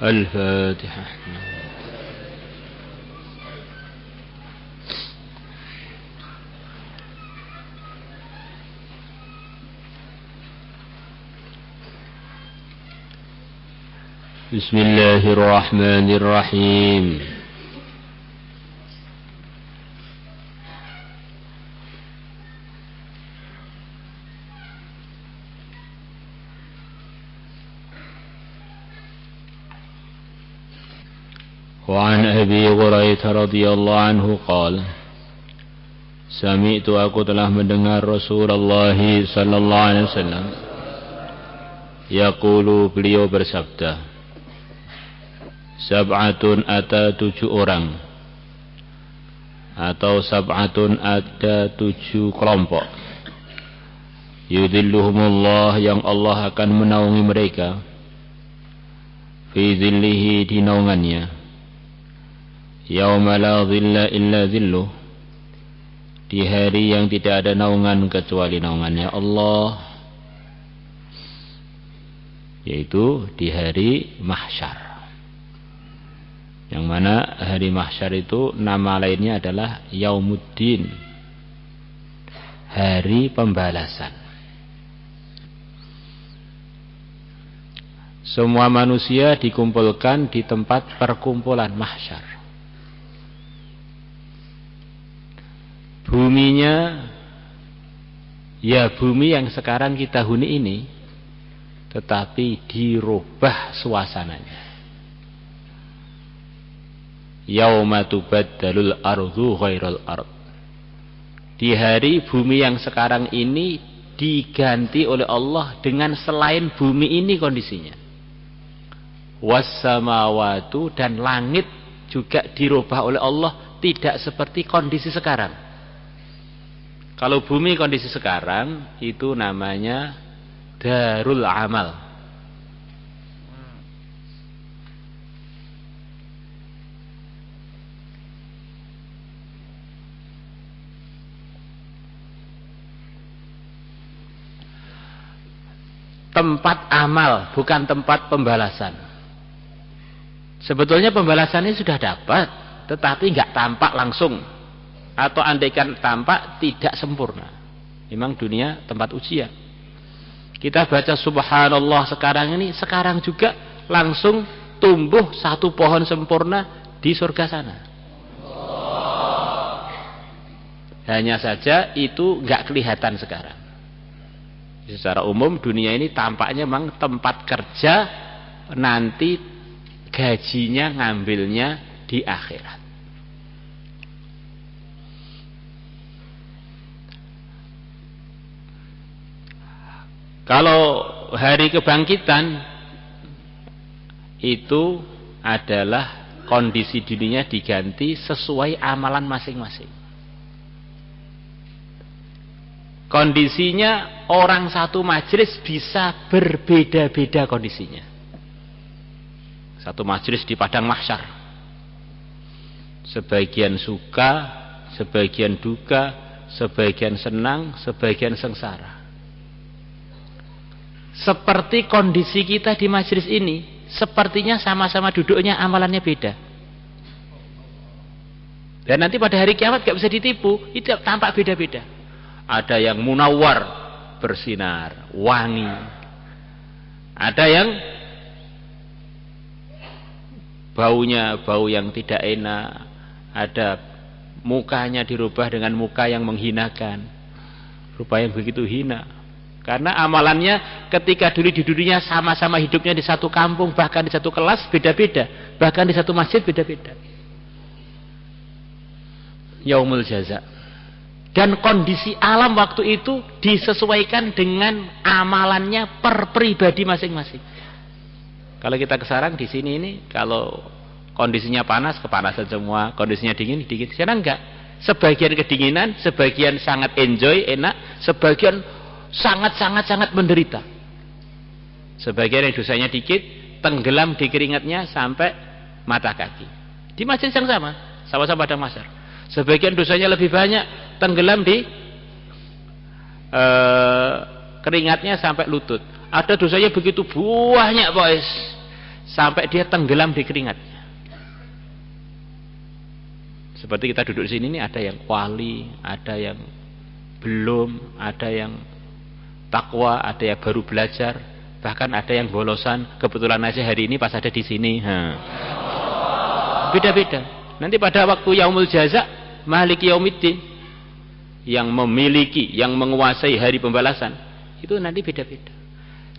الفاتحة. بسم الله الرحمن الرحيم. وعن أبي هريرة رضي الله عنه قال Sami'tu aku telah mendengar Rasulullah sallallahu alaihi wasallam yaqulu, beliau bersabda, sab'atun, ada 7 orang, atau sab'atun, ada 7 kelompok, yudhilluhumullah, yang Allah akan menaungi mereka, fi dhillihi, di naungannya, yauma la dhilla illa dhilluh, di hari yang tidak ada naungan kecuali naungannya Allah, yaitu di hari mahsyar. Yang mana hari mahsyar itu nama lainnya adalah Yaumuddin, hari pembalasan. Semua manusia dikumpulkan di tempat perkumpulan mahsyar. Buminya ya bumi yang sekarang kita huni ini, tetapi dirubah suasananya. Yauma tubaddalul ardu ghairal ard, di hari bumi yang sekarang ini diganti oleh Allah dengan selain bumi ini kondisinya. Wassamawatu, dan langit juga dirubah oleh Allah tidak seperti kondisi sekarang. Kalau bumi kondisi sekarang itu namanya darul amal. Tempat amal, bukan tempat pembalasan. Sebetulnya pembalasannya sudah dapat, tetapi nggak tampak langsung. Atau andaikan tampak tidak sempurna. Memang dunia tempat ujian. Kita baca subhanallah sekarang ini, sekarang juga langsung tumbuh satu pohon sempurna di surga sana. Hanya saja itu nggak kelihatan sekarang. Secara umum dunia ini tampaknya memang tempat kerja, nanti gajinya ngambilnya di akhirat. Kalau hari kebangkitan itu adalah kondisi dirinya diganti sesuai amalan masing-masing. Kondisinya orang satu majelis bisa berbeda-beda kondisinya. Satu majelis di padang mahsyar, sebagian suka, sebagian duka, sebagian senang, sebagian sengsara. Seperti kondisi kita di majelis ini, sepertinya sama-sama duduknya amalannya beda. Dan nanti pada hari kiamat gak bisa ditipu, itu tampak beda-beda. Ada yang munawwar, bersinar, wangi. Ada yang baunya bau yang tidak enak. Ada mukanya dirubah dengan muka yang menghinakan, rupa yang begitu hina. Karena amalannya ketika dulu di dunia sama-sama hidupnya di satu kampung, bahkan di satu kelas beda-beda, bahkan di satu masjid beda-beda. Yaumul jaza. Dan kondisi alam waktu itu disesuaikan dengan amalannya per pribadi masing-masing. Kalau kita kesarang di sini ini, kalau kondisinya panas, kepanasan semua, kondisinya dingin, dingin. Sekarang enggak. Sebagian kedinginan, sebagian sangat enjoy, enak, sebagian sangat menderita. Sebagian yang dosanya dikit, tenggelam di keringatnya sampai mata kaki. Di majelis yang sama-sama pada mahsyar. Sebagian dosanya lebih banyak, tenggelam di keringatnya sampai lutut. Ada dosanya begitu banyak boys, sampai dia tenggelam di keringatnya. Seperti kita duduk di sini, ada yang wali, ada yang belum, ada yang takwa, ada yang baru belajar, bahkan ada yang bolosan. Kebetulan aja hari ini pas ada di sini. Beda-beda. Nanti pada waktu yaumul jaza, maliki yaumiddin, yang memiliki, yang menguasai hari pembalasan, itu nanti beda-beda.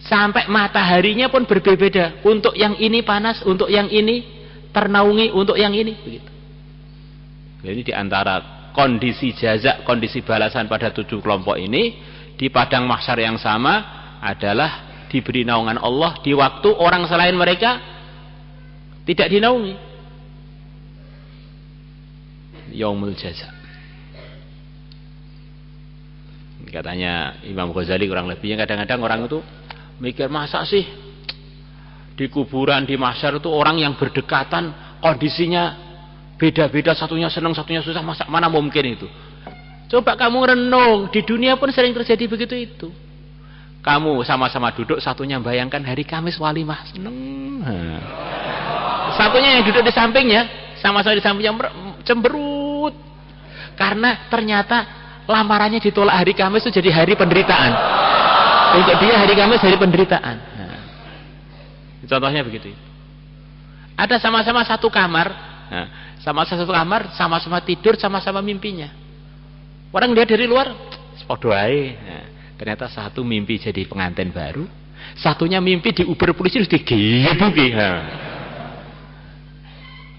Sampai mataharinya pun berbeda-beda. Untuk yang ini panas, untuk yang ini ternaungi, untuk yang ini begitu. Jadi di antara kondisi jaza, kondisi balasan pada 7 kelompok ini di padang mahsyar yang sama adalah diberi naungan Allah di waktu orang selain mereka tidak dinaungi. Yaumul jaza. Katanya Imam Ghazali kurang lebihnya, kadang-kadang orang itu mikir, masa sih di kuburan, di mahsyar itu orang yang berdekatan kondisinya beda-beda, satunya senang satunya susah, masa mana mungkin itu. Coba kamu renung, di dunia pun sering terjadi begitu itu. Kamu sama-sama duduk, satunya bayangkan hari Kamis walimah, seneng. Satunya yang duduk di sampingnya, sama-sama di sampingnya cemberut, karena ternyata lamarannya ditolak hari Kamis itu jadi hari penderitaan. Untuk dia hari Kamis hari penderitaan. Contohnya begitu. Ada sama-sama satu kamar, sama-sama tidur, sama-sama mimpinya. Orang lihat dari luar, podo ae. Ternyata satu mimpi jadi pengantin baru, satunya mimpi diuber polisi terus digebuki.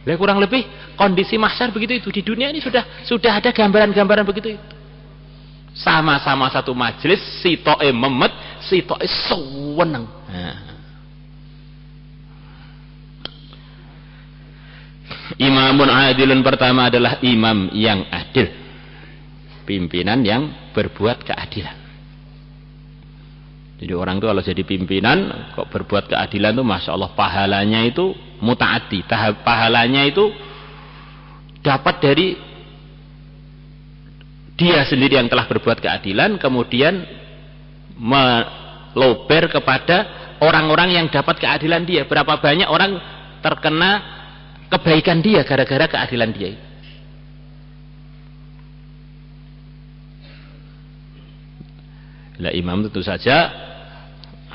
Lah kurang lebih kondisi mahsyar begitu itu. Di dunia ini sudah ada gambaran-gambaran begitu itu. Sama-sama satu majelis, sitoke memet, sitoke seneng. Imamun adilun pertama adalah imam yang adil, pimpinan yang berbuat keadilan. Jadi orang itu kalau jadi pimpinan kok berbuat keadilan tuh masya Allah pahalanya itu mutaati, pahalanya itu dapat dari dia sendiri yang telah berbuat keadilan, kemudian melober kepada orang-orang yang dapat keadilan dia. Berapa banyak orang terkena kebaikan dia gara-gara keadilan dia. Lah imam tentu saja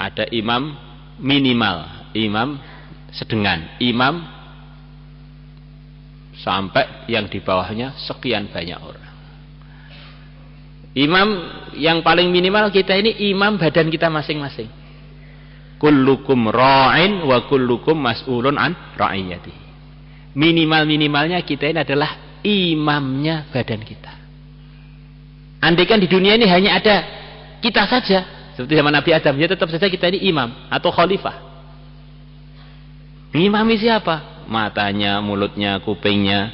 ada imam minimal, imam sedengan, imam sampai yang di bawahnya sekian banyak orang. Imam yang paling minimal kita ini imam badan kita masing-masing. Kullukum ra'in wa kullukum mas'ulun an ra'iyati. Minimal-minimalnya kita ini adalah imamnya badan kita. Andaikan di dunia ini hanya ada kita saja, seperti zaman Nabi Adam, ya tetap saja kita ini imam atau khalifah. Ngimami siapa? Matanya, mulutnya, kupingnya,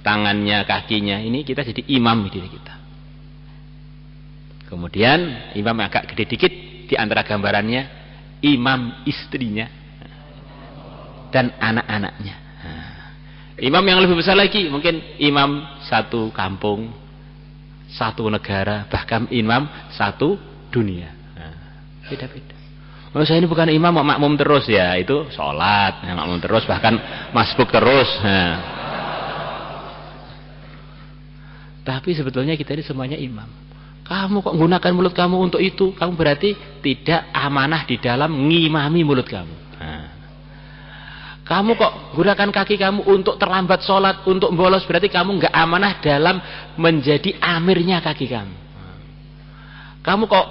tangannya, kakinya. Ini kita jadi imam di diri kita. Kemudian imam yang agak gede dikit, di antara gambarannya imam istrinya dan anak-anaknya. Imam yang lebih besar lagi mungkin imam satu kampung, satu negara, bahkan imam satu dunia. Beda-beda. Oh, saya ini bukan imam, makmum terus ya, itu sholat, ya, makmum terus, bahkan masbuk terus. Tapi sebetulnya kita ini semuanya imam. Kamu kok gunakan mulut kamu untuk itu, kamu berarti tidak amanah di dalam ngimami mulut kamu. Kamu kok gunakan kaki kamu untuk terlambat sholat, untuk bolos, berarti kamu nggak amanah dalam menjadi amirnya kaki kamu. Kamu kok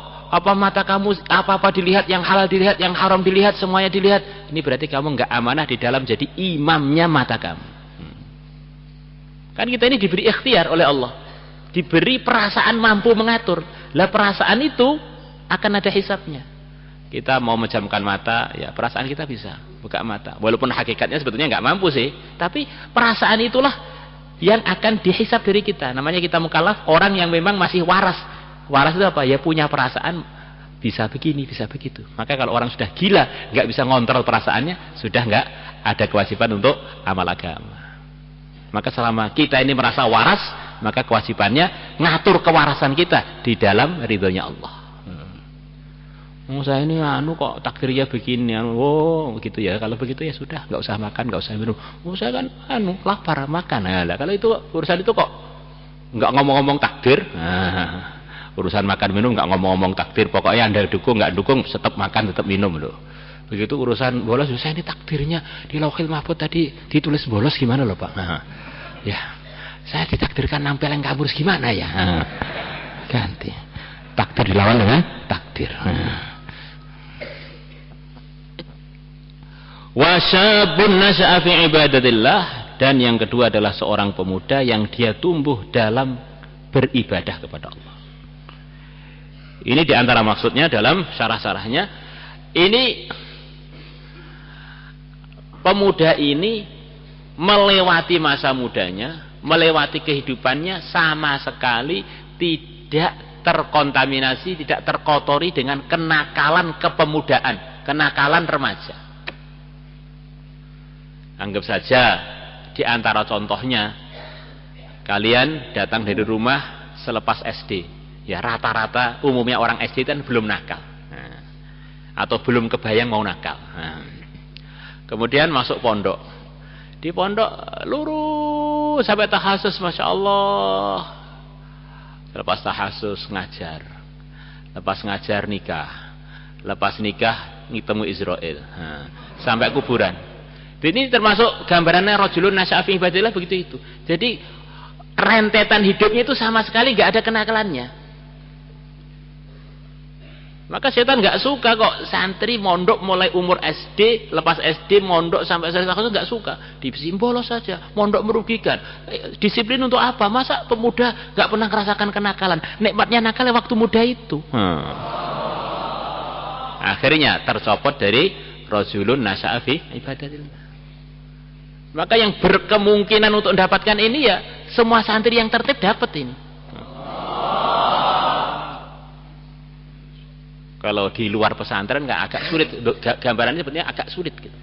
mata kamu apa-apa dilihat, yang halal dilihat, yang haram dilihat, semuanya dilihat, ini berarti kamu nggak amanah di dalam jadi imamnya mata kamu. Kan kita ini diberi ikhtiar oleh Allah, diberi perasaan mampu mengatur. Lah perasaan itu akan ada hisabnya. Kita mau menjamkan mata, ya perasaan kita bisa buka mata. Walaupun hakikatnya sebetulnya nggak mampu sih, tapi perasaan itulah yang akan dihisab dari kita. Namanya kita mukallaf, orang yang memang masih waras. Waras itu apa? Ya punya perasaan bisa begini, bisa begitu. Maka kalau orang sudah gila, nggak bisa ngontrol perasaannya, sudah nggak ada kewajiban untuk amal agama. Maka selama kita ini merasa waras, maka kewajibannya ngatur kewarasan kita di dalam ridhonya Allah. Saya ini kok takdirnya begini. Oh gitu ya. Kalau begitu ya sudah, nggak usah makan, nggak usah minum. Saya kan lapar makan. Nah, kalau itu urusan itu kok nggak ngomong-ngomong takdir. Urusan makan minum nggak ngomong-ngomong takdir. Pokoknya Anda dukung nggak dukung, tetap makan tetap minum loh. Begitu urusan bolos, saya ini takdirnya di Lauhil Mahfuz tadi ditulis bolos gimana loh Pak? Ya, saya ditakdirkan nampil yang kabur gimana ya? Ganti. Takdir dilawan dengan takdir. Wasyabun nasya'a fi ibadatillah, dan yang kedua adalah seorang pemuda yang dia tumbuh dalam beribadah kepada Allah. Ini diantara maksudnya dalam syarah-syarahnya, ini pemuda ini melewati masa mudanya, melewati kehidupannya sama sekali tidak terkontaminasi, tidak terkotori dengan kenakalan kepemudaan, kenakalan remaja. Anggap saja di antara contohnya, kalian datang dari rumah selepas SD. Ya rata-rata umumnya orang SD kan belum nakal. Atau belum kebayang mau nakal. Kemudian masuk pondok. Di pondok lurus sampai tahasus, Masya Allah. Lepas tahasus ngajar. Lepas ngajar nikah. Lepas nikah ketemu Israel. Sampai kuburan. Ini termasuk gambarannya rajulun nasya'a fi ibadatillah begitu itu. Jadi rentetan hidupnya itu sama sekali nggak ada kenakalannya. Maka setan nggak suka kok santri mondok mulai umur SD, lepas SD mondok sampai selesai itu nggak suka. Disimbolos saja, mondok merugikan. Disiplin untuk apa? Masa pemuda nggak pernah merasakan kenakalan? Nikmatnya nakal waktu muda itu. Akhirnya tercopot dari rajulun nasya'a fi ibadatillah. Maka yang berkemungkinan untuk mendapatkan ini ya semua santri yang tertib dapat ini. Kalau di luar pesantren nggak agak sulit, gambarannya sebenarnya agak sulit gitu.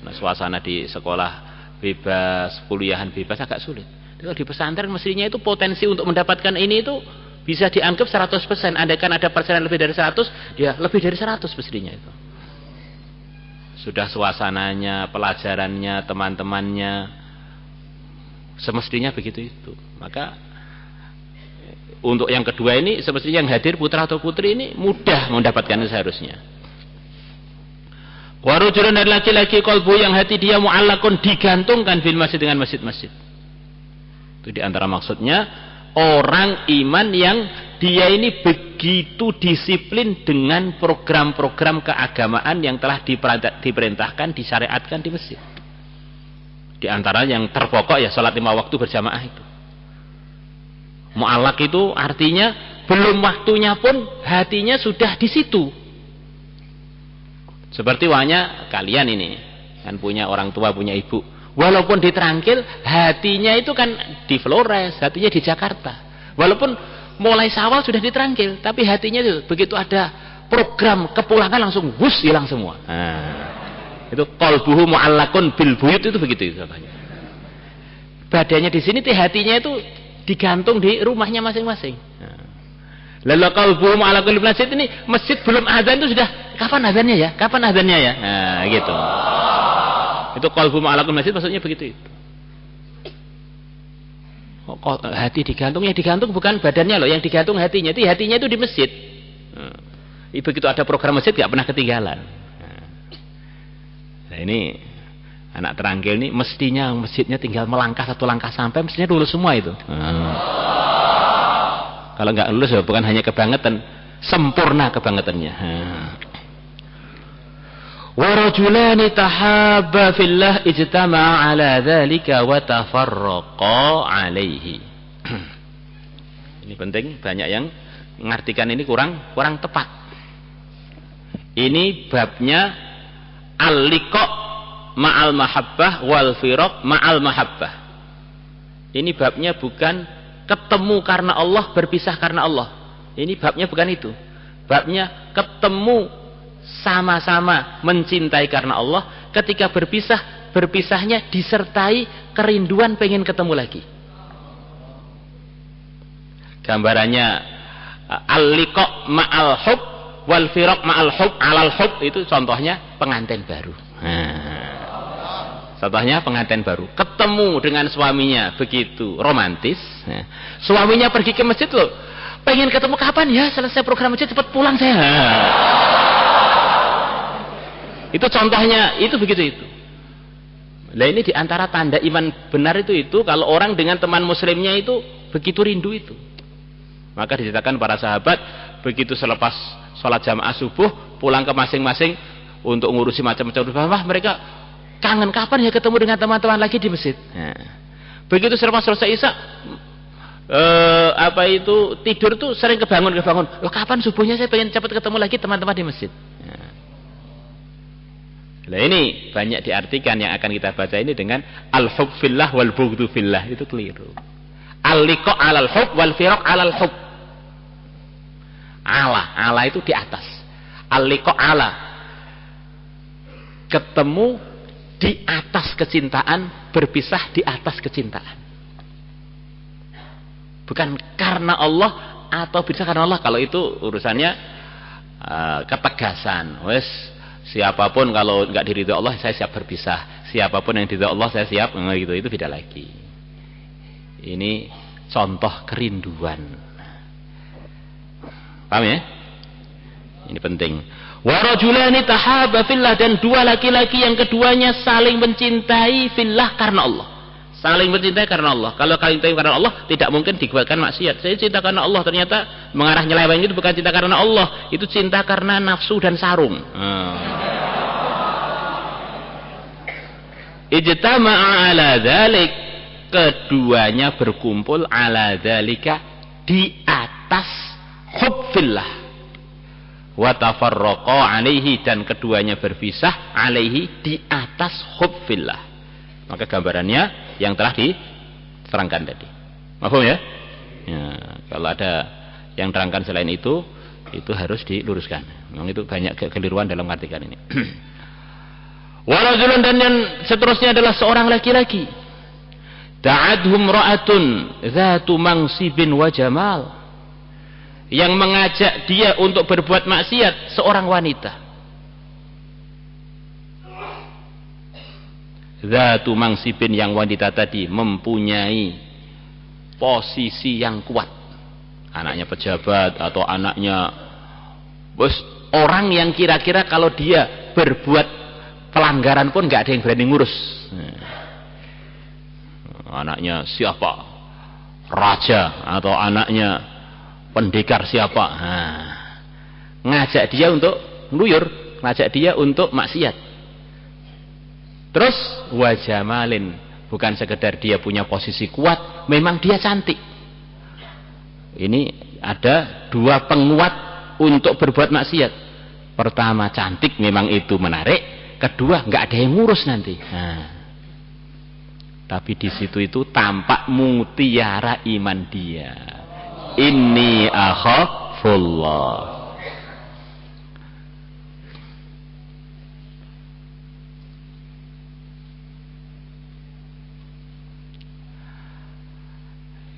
Nah, suasana di sekolah bebas, kuliahan bebas agak sulit. Kalau di pesantren mestinya itu potensi untuk mendapatkan ini itu bisa dianggap 100%. Andaikan ada persenan lebih dari 100, ya lebih dari 100 mestinya itu. Sudah suasananya, pelajarannya, teman-temannya, semestinya begitu itu. Maka untuk yang kedua ini semestinya yang hadir putra atau putri ini mudah mendapatkan seharusnya. Warujulun, dan laki-laki qalbu yang hati dia mu'allakun, digantungkan fil masjid, dengan masjid-masjid. Itu diantara maksudnya orang iman yang dia ini begitu disiplin dengan program-program keagamaan yang telah diperintahkan, disyariatkan di masjid. Di antara yang terpokok ya salat 5 waktu berjamaah itu. Mu'allak itu artinya belum waktunya pun hatinya sudah di situ. Seperti wanya kalian ini kan punya orang tua, punya ibu. Walaupun diterangkil, hatinya itu kan di Flores, hatinya di Jakarta. Walaupun mulai Syawal sudah diterangkil, tapi hatinya itu begitu ada program kepulangan langsung wus hilang semua. Itu qalbuhu mu'allakun bil buyut, itu begitu itu katanya. Badannya di sini, hatinya itu digantung di rumahnya masing-masing. Lalu qalbuhu mu'allakun bil masjid, ini masjid belum azan itu sudah kapan azannya ya? Kapan azannya ya? Nah, gitu. Itu qalbuhu mu'allakun bil masjid maksudnya begitu itu. Hati digantung, yang digantung bukan badannya loh, yang digantung hatinya. Itu hatinya itu di masjid. Begitu ada program masjid gak pernah ketinggalan. Nah ini anak terangkil ini mestinya masjidnya tinggal melangkah 1 langkah sampai mestinya lulus semua itu. Kalau nggak lulus ya bukan hanya kebangetan, sempurna kebangetannya. Warajulani tahabba fillah ijtama'a ala dzalika wa tafarraqa alaihi. Ini penting, banyak yang mengartikan ini kurang tepat. Ini babnya al-liqa ma'al mahabbah wal firaq ma'al mahabbah. Ini babnya bukan ketemu karena Allah, berpisah karena Allah. Ini babnya bukan itu. Babnya ketemu sama-sama mencintai karena Allah, ketika berpisahnya disertai kerinduan pengen ketemu lagi. Gambarannya al-liqa ma'al hub wal firaq ma'al hub 'alal hub, itu contohnya pengantin baru. Contohnya pengantin baru ketemu dengan suaminya begitu romantis. Suaminya pergi ke masjid loh, pengen ketemu kapan ya selesai program masjid cepat pulang saya. Itu contohnya, itu begitu itu. Nah ini diantara tanda iman benar itu kalau orang dengan teman muslimnya itu begitu rindu itu. Maka diceritakan para sahabat begitu selepas sholat jamaah subuh pulang ke masing-masing untuk ngurusi macam-macam, mereka kangen kapan ya ketemu dengan teman-teman lagi di masjid. Begitu selepas selesai isya tidur tuh sering kebangun. Loh kapan subuhnya saya pengen cepat ketemu lagi teman-teman di masjid. Nah ini banyak diartikan yang akan kita baca ini dengan al-hub fillah wal bughdu fillah, itu keliru. Al-liqa 'alal hub wal firaq 'alal hub. Ala itu di atas. Al-liqa 'ala, ketemu di atas kecintaan, berpisah di atas kecintaan. Bukan karena Allah atau bisa karena Allah, kalau itu urusannya ketegasan. Wes siapapun kalau nggak diridhoi Allah saya siap berpisah, siapapun yang diridhoi Allah saya siap, gitu. Itu beda lagi. Ini contoh kerinduan. Paham ya? Ini penting. Wa rajulani tahaba fillah, dan dua laki-laki yang keduanya saling mencintai fillah karena Allah. Saling mencintai karena Allah. Kalau kalian cintai karena Allah, tidak mungkin dibuatkan maksiat. Saya cinta karena Allah, ternyata mengarah nyeleweng itu bukan cinta karena Allah, itu cinta karena nafsu dan sarung. Ijtama'a ala dzalik, keduanya berkumpul ala dzalika, di atas hubbillah. Wa tafarraqa alaihi, dan keduanya berpisah alaihi, di atas hubbillah. Maka gambarannya yang telah diterangkan tadi. Paham ya? Ya, kalau ada yang terangkan selain itu harus diluruskan. Memang itu banyak kekeliruan dalam artikan ini. Wa rajulun, dan yang seterusnya adalah seorang laki-laki. Ta'adhum ra'atun dzatu mansibin wa jamal, yang mengajak dia untuk berbuat maksiat seorang wanita. Dzatu mansibin, yang wanita tadi mempunyai posisi yang kuat, anaknya pejabat atau anaknya bos, orang yang kira-kira kalau dia berbuat pelanggaran pun nggak ada yang berani ngurus. Anaknya siapa, raja atau anaknya pendekar siapa, ngajak dia untuk ngeluyur, ngajak dia untuk maksiat. Terus wajamalin, bukan sekedar dia punya posisi kuat, memang dia cantik. Ini ada dua penguat untuk berbuat maksiat. Pertama, cantik, memang itu menarik. Kedua, nggak ada yang ngurus nanti. Tapi di situ itu tampak mutiara iman dia. Inni akhafullah.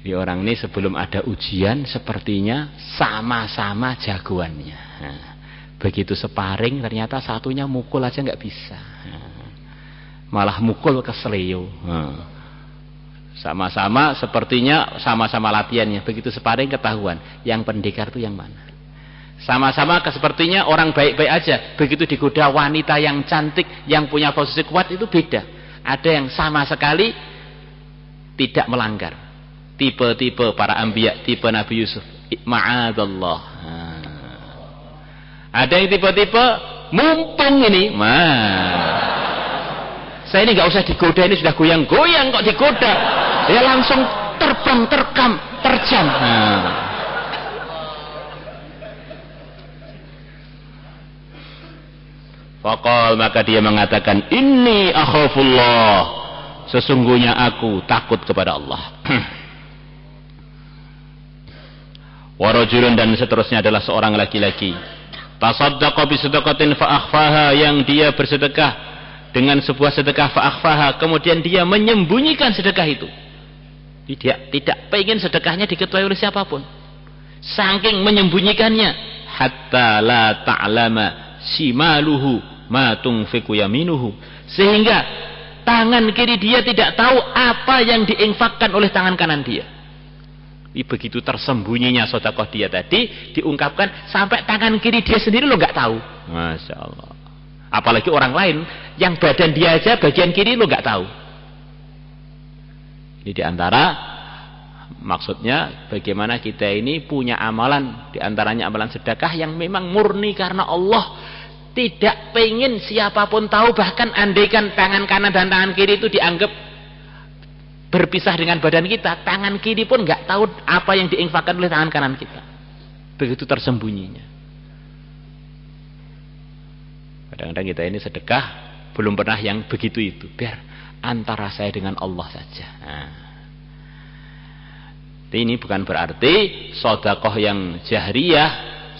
Di orang ini sebelum ada ujian sepertinya sama-sama jagoannya. Begitu sparring ternyata satunya mukul aja nggak bisa. Malah mukul ke seleo. Sama-sama sepertinya sama-sama latihannya. Begitu sparring ketahuan yang pendekar itu yang mana. Sama-sama sepertinya orang baik-baik aja. Begitu digoda wanita yang cantik, yang punya posisi kuat, itu beda. Ada yang sama sekali tidak melanggar. Tipe-tipe para anbiya, tipe Nabi Yusuf, ma'adallah. Ada yang tipe-tipe mumpung ini, saya ini nggak usah digoda, ini sudah goyang-goyang kok digoda, dia langsung terbang, terkam, terjang. Faqal, maka dia mengatakan, inni akhafullah, sesungguhnya aku takut kepada Allah. Warajulun, dan seterusnya adalah seorang laki-laki. Tasaddaqa bi sadaqatin fa akhfaha, yang dia bersedekah dengan sebuah sedekah fa akhfaha, kemudian dia menyembunyikan sedekah itu. Tidak ingin sedekahnya diketahui oleh siapapun. Saking menyembunyikannya, hatta la ta'lama shimaluhu ma tunfiqu yaminuhu, sehingga tangan kiri dia tidak tahu apa yang diinfakkan oleh tangan kanan dia. Begitu tersembunyinya sedekah dia tadi diungkapkan sampai tangan kiri dia sendiri lo nggak tahu. Masya Allah. Apalagi orang lain yang badan dia aja bagian kiri lo nggak tahu. Ini diantara maksudnya bagaimana kita ini punya amalan, diantaranya amalan sedekah yang memang murni karena Allah, tidak pengen siapapun tahu. Bahkan andaikan tangan kanan dan tangan kiri itu dianggap berpisah dengan badan kita, tangan kiri pun nggak tahu apa yang diinfakkan oleh tangan kanan kita. Begitu tersembunyinya. Kadang-kadang kita ini sedekah belum pernah yang begitu itu, biar antara saya dengan Allah saja. Nah, ini bukan berarti sedekah yang jahriyah,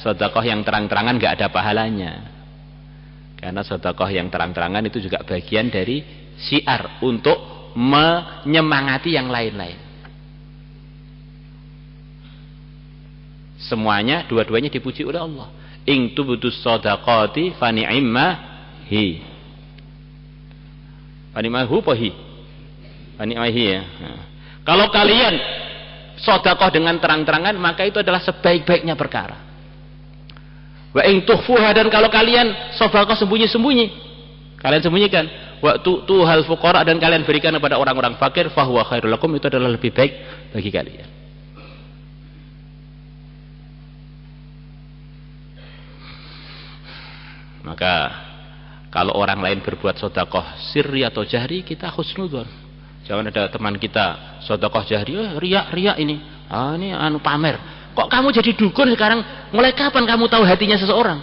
sedekah yang terang-terangan nggak ada pahalanya. Karena sedekah yang terang-terangan itu juga bagian dari syiar untuk menyemangati yang lain-lain. Semuanya, dua-duanya dipuji oleh Allah. In tubdus shadaqati fa ni'ma hi. Fa ni'ma hu pa hi. Fa ni'ma hi ya. Kalau kalian sedekah dengan terang-terangan, maka itu adalah sebaik-baiknya perkara. Wa in tukhfuha, dan kalau kalian sedekah sembunyi-sembunyi, kalian sembunyikan, waktu tuhal fuqara, dan kalian berikan kepada orang-orang fakir, fahuwa khairul lakum, itu adalah lebih baik bagi kalian. Maka kalau orang lain berbuat sedekah sirri atau jahri, kita husnudzon. Jangan ada teman kita sedekah jahri, riak ini, ini anu pamer. Kok kamu jadi dukun sekarang? Mulai kapan kamu tahu hatinya seseorang?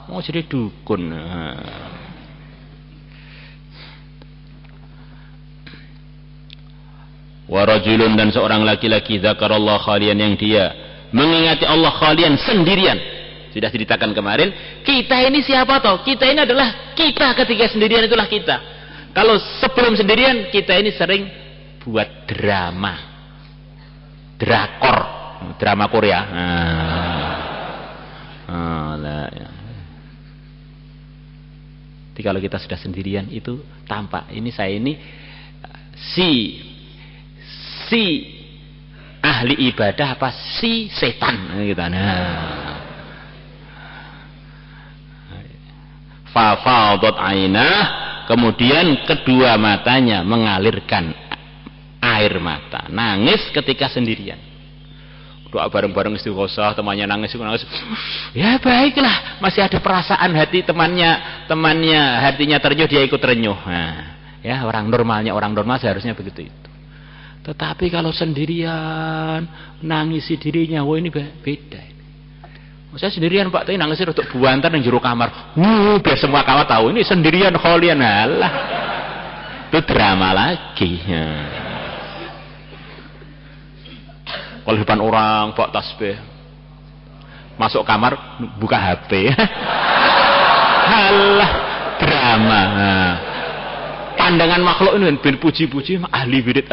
Mau jadi dukun. Wa rajulun, dan seorang laki-laki zakarallah khalian, yang dia mengingati Allah khalian, sendirian. Sudah ceritakan kemarin, kita ini siapa toh? Kita ini adalah kita ketika sendirian, itulah kita. Kalau sebelum sendirian, kita ini sering buat drama, drakor, drama Korea. Jadi kalau kita sudah sendirian itu tampak, ini saya ini si ahli ibadah apa si setan gitu. Fafadhat ainah, kemudian kedua matanya mengalirkan air mata, nangis ketika sendirian. Doa bareng-bareng istighosah, temannya nangis. Ya baiklah, masih ada perasaan hati temannya hatinya terenyuh, dia ikut terenyuh. Nah, ya orang normal seharusnya begitu itu. Tetapi kalau sendirian nangisi dirinya, wah ini beda. Saya sendirian Pak, tapi nangisnya untuk buantar yang juru kamar. Biar semua kamar tahu ini sendirian kholian. Alah, itu drama lagi. Kalau depan orang bawa tasbih, masuk kamar buka HP. Alah, drama. Pandangan makhluk ini puji-puji ahli wirid.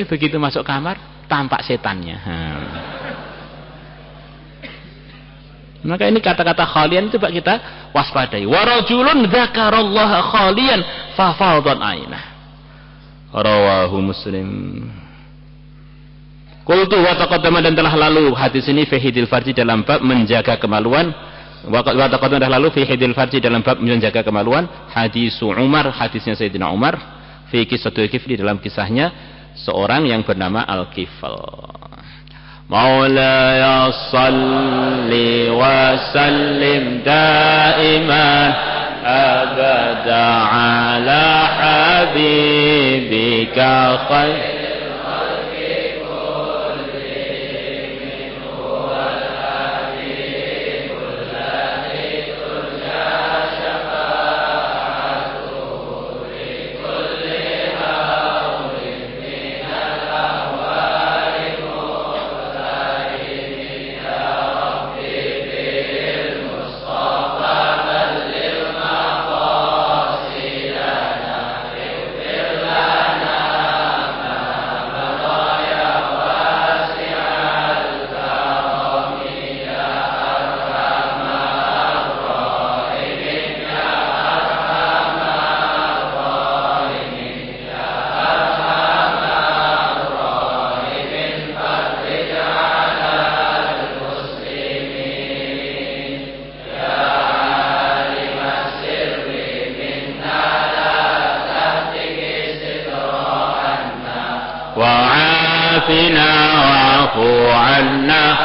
Begitu masuk kamar tampak setannya. Maka ini kata-kata khalian itu Pak, kita waspadai. Wa rajulun dzakarallaha khalian fa fadhat ainah. Rawahu Muslim. Qultu wa taqaddama, dan telah lalu hadis ini fi hidil farji, dalam bab menjaga kemaluan. Wa taqaddama, dah lalu fi hidil farji, dalam bab menjaga kemaluan. Hadis Umar, hadisnya Sayyidina Umar, fi qissatul kifli, dalam kisahnya seorang yang bernama Al-Kifl. Maulaya salli wa sallim daiman abada ala habibika khair. وعافنا واعف عنا